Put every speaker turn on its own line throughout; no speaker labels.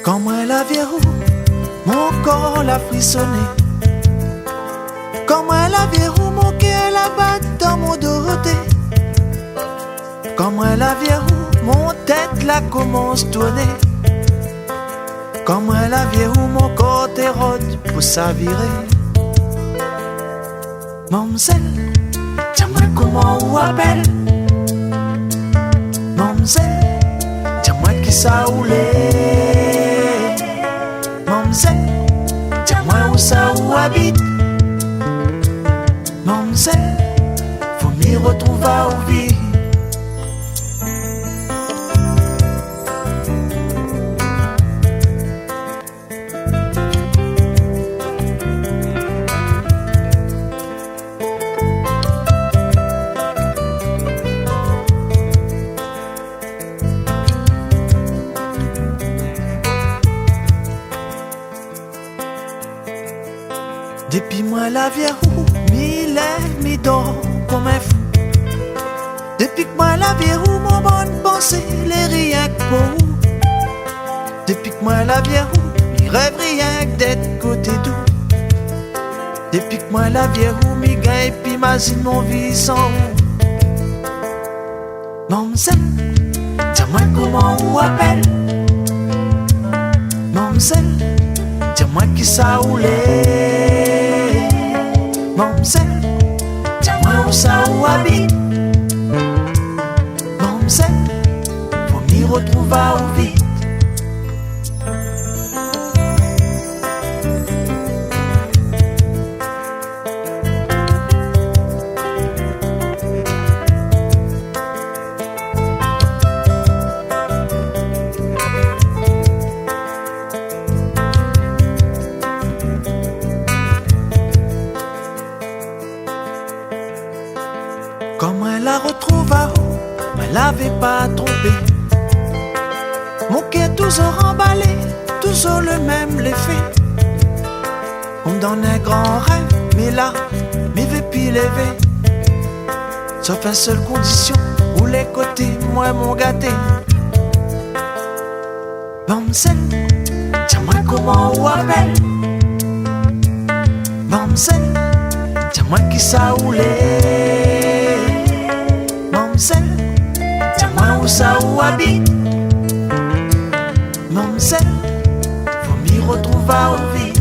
Quand moi la verrou, mon corps l'a frissonné. Quand moi la verrou, mon cœur la bat dans mon dorothée. Quand moi la verrou, mon tête la commence tourner. Quand moi la verrou, mon corps t'érode pour s'avirer. Mamselle, dis-moi comment on appelle. Mamselle, dis-moi qui ça roulait. Mamselle, dis-moi où ça où habite. Mamselle, faut m'y retrouver au vide. Depuis moi la verrou, mi lève, mi dort comme un fou. Depuis que moi la verrou, mon bonne pensée, les rien que pour vous. Depuis que moi la verrou, mi rêve rien que d'être côté doux. Depuis que moi la verrou, mi gagne puis imagine mon vie sans vous. Mamselle, dis-moi comment on appelle. Mamselle, dis-moi qui ça roulait. Mamselle, dis-moi où ça où habite. Mamselle, faut m'y retrouver au vide. Comme elle la retrouve à haut, elle l'avait pas trompé. Mon cœur toujours emballé, toujours le même l'effet. Comme dans un grand rêve, mais là, mes veux plus lever. Sauf à seule condition, où les côtés, moi mon gâté. Mamselle, dis-moi comment on appelle. Mamselle, dis-moi qui ça roulait. Mamselle, dis-moi où ça où habite. Mamselle, faut m'y retrouver au vide.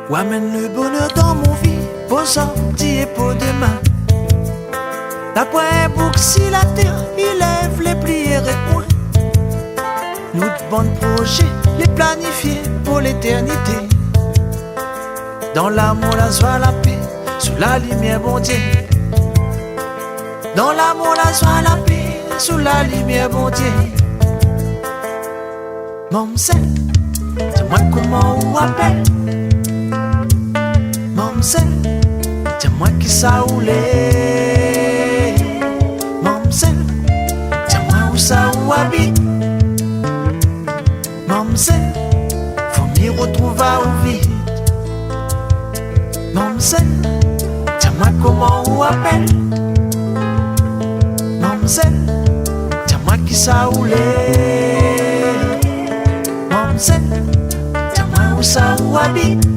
Ou amène le bonheur dans mon vie, posant petit et pour demain. La pointe boucle si la terre, il lève les prières et points. Nous de bons projets, les planifier pour l'éternité. Dans l'amour, la joie, la paix, sous la lumière, bon Dieu. Dans l'amour, la joie, la paix, sous la lumière, bon Dieu. Mamselle, dis-moi comment on appelle. Mamselle, dis-moi qui ça roulait. Mamselle, dis-moi où ça où habite. Mamselle, faut m'y retrouver au vide. Mamselle, dis-moi comment on appelle. Mamselle, dis-moi qui ça roulait. Mamselle, dis-moi où ça où habite.